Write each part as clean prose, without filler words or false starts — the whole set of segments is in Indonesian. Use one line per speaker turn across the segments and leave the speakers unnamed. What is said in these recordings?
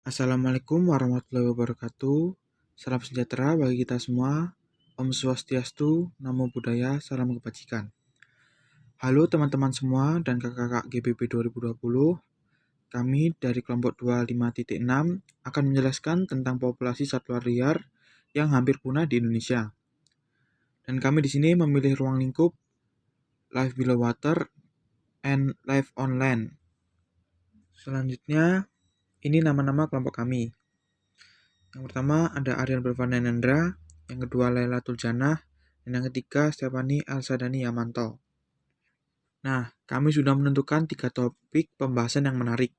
Assalamualaikum warahmatullahi wabarakatuh. Salam sejahtera bagi kita semua. Om Swastiastu, Namo Buddhaya, Salam Kebajikan. Halo teman-teman semua dan kakak-kakak GBB 2020. Kami dari kelompok 25.6 akan menjelaskan tentang populasi satwa liar yang hampir punah di Indonesia. Dan kami di sini memilih ruang lingkup Life Below Water and Life on Land. Selanjutnya, ini nama-nama kelompok kami. Yang pertama ada Aryan Bervanenendra, yang kedua Lailatul Janah, dan yang ketiga Stephanie Elsadani Yamanto. Nah, kami sudah menentukan 3 topik pembahasan yang menarik.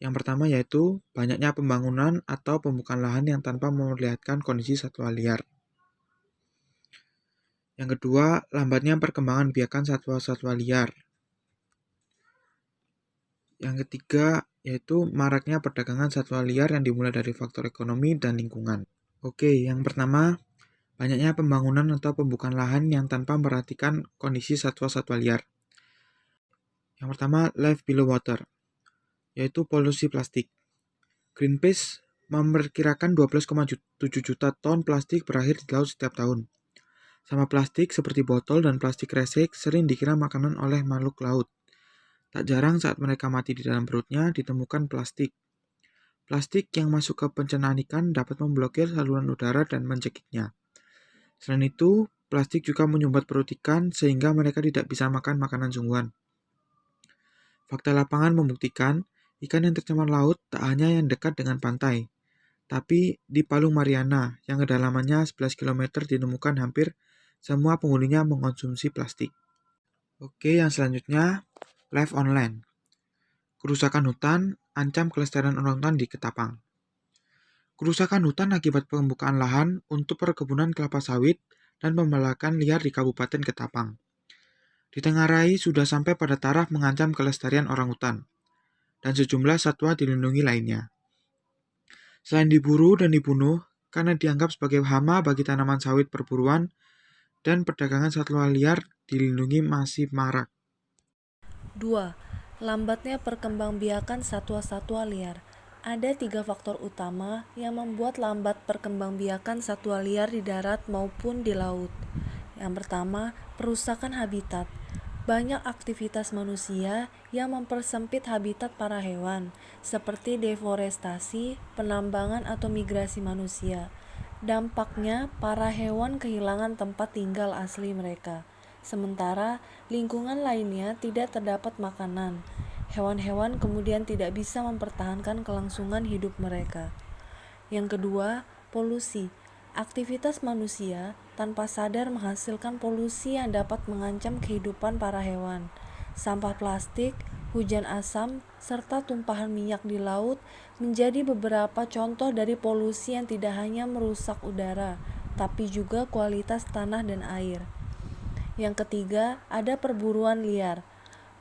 Yang pertama yaitu banyaknya pembangunan atau pembukaan lahan yang tanpa memperlihatkan kondisi satwa liar. Yang kedua, lambatnya perkembangan biakan satwa-satwa liar. Yang ketiga, yaitu maraknya perdagangan satwa liar yang dimulai dari faktor ekonomi dan lingkungan. Oke, yang pertama, banyaknya pembangunan atau pembukaan lahan yang tanpa memperhatikan kondisi satwa-satwa liar. Yang pertama, Life Below Water, yaitu polusi plastik. Greenpeace memperkirakan 12,7 juta ton plastik berakhir di laut setiap tahun. Sampah plastik seperti botol dan plastik kresek sering dikira makanan oleh makhluk laut. Tak jarang saat mereka mati di dalam perutnya ditemukan plastik. Plastik yang masuk ke pencernaan ikan dapat memblokir saluran udara dan mencekiknya. Selain itu, plastik juga menyumbat perut ikan sehingga mereka tidak bisa makan makanan sungguhan. Fakta lapangan membuktikan, ikan yang tercemar laut tak hanya yang dekat dengan pantai, tapi di Palung Mariana yang kedalamannya 11 km ditemukan hampir semua penghuninya mengonsumsi plastik. Oke, yang selanjutnya, Life on Land. Kerusakan hutan ancam kelestarian orangutan di Ketapang. Kerusakan hutan akibat pembukaan lahan untuk perkebunan kelapa sawit dan pembalakan liar di Kabupaten Ketapang. Ditengarai sudah sampai pada taraf mengancam kelestarian orangutan dan sejumlah satwa dilindungi lainnya. Selain diburu dan dibunuh karena dianggap sebagai hama bagi tanaman sawit perburuan dan perdagangan satwa liar dilindungi masih marak.
2. Lambatnya perkembangbiakan satwa-satwa liar. Ada 3 faktor utama yang membuat lambat perkembangbiakan satwa liar di darat maupun di laut. Yang pertama, perusakan habitat. Banyak aktivitas manusia yang mempersempit habitat para hewan, seperti deforestasi, penambangan atau migrasi manusia. Dampaknya, para hewan kehilangan tempat tinggal asli mereka. Sementara lingkungan lainnya tidak terdapat makanan. Hewan-hewan kemudian tidak bisa mempertahankan kelangsungan hidup mereka. Yang kedua, polusi. Aktivitas manusia tanpa sadar menghasilkan polusi yang dapat mengancam kehidupan para hewan. Sampah plastik, hujan asam, serta tumpahan minyak di laut menjadi beberapa contoh dari polusi yang tidak hanya merusak udara, tapi juga kualitas tanah dan air. Yang ketiga, ada perburuan liar.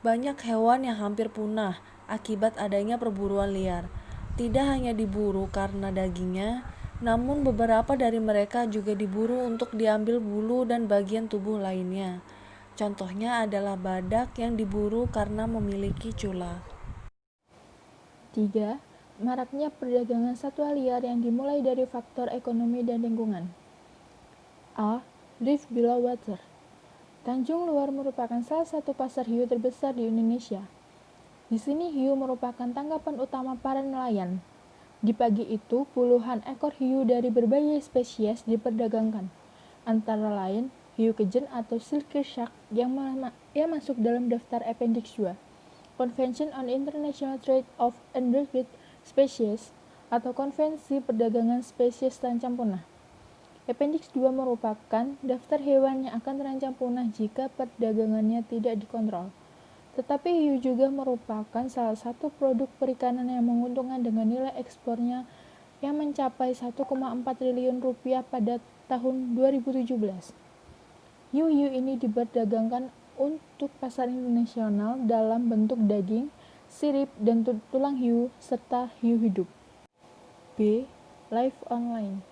Banyak hewan yang hampir punah akibat adanya perburuan liar. Tidak hanya diburu karena dagingnya, namun beberapa dari mereka juga diburu untuk diambil bulu dan bagian tubuh lainnya. Contohnya adalah badak yang diburu karena memiliki cula.
3. Maraknya perdagangan satwa liar yang dimulai dari faktor ekonomi dan lingkungan. A. Live Below Water. Tanjung Luar merupakan salah satu pasar hiu terbesar di Indonesia. Di sini hiu merupakan tangkapan utama para nelayan. Di pagi itu, puluhan ekor hiu dari berbagai spesies diperdagangkan, antara lain hiu kejen atau silky shark yang masuk dalam daftar Appendix 2, Convention on International Trade of Endangered Species atau Konvensi Perdagangan Spesies Terancam Punah. Appendix 2 merupakan daftar hewan yang akan terancam punah jika perdagangannya tidak dikontrol. Tetapi hiu juga merupakan salah satu produk perikanan yang menguntungkan dengan nilai ekspornya yang mencapai 1,4 triliun rupiah pada tahun 2017. Hiu-hiu ini diperdagangkan untuk pasar internasional dalam bentuk daging, sirip, dan tulang hiu, serta hiu hidup. B. Life Online.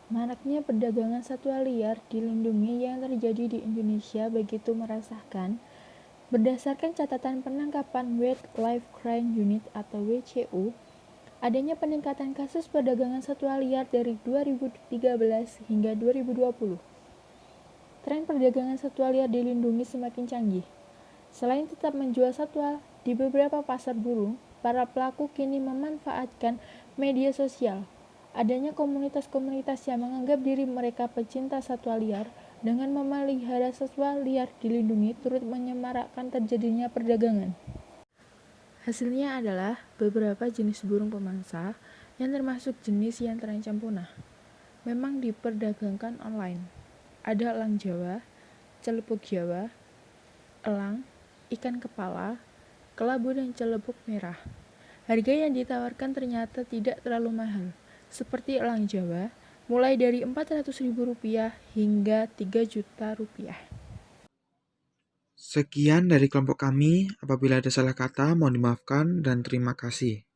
Maraknya perdagangan satwa liar dilindungi yang terjadi di Indonesia begitu meresahkan. Berdasarkan catatan penangkapan Wildlife Crime Unit atau WCU, Adanya peningkatan kasus perdagangan satwa liar dari 2013 hingga 2020. Tren perdagangan satwa liar dilindungi semakin canggih. Selain tetap menjual satwa di beberapa pasar burung, para pelaku kini memanfaatkan media sosial. Adanya komunitas-komunitas yang menganggap diri mereka pecinta satwa liar dengan memelihara satwa liar dilindungi turut menyemarakkan terjadinya perdagangan. Hasilnya adalah beberapa jenis burung pemangsa yang termasuk jenis yang terancam punah memang diperdagangkan online. Ada elang Jawa, celepuk Jawa, elang, ikan kepala, kelabu dan celepuk merah. Harga yang ditawarkan ternyata tidak terlalu mahal, seperti elang Jawa, mulai dari Rp400.000 hingga Rp3 juta.
Sekian dari kelompok kami. Apabila ada salah kata, mohon dimaafkan dan terima kasih.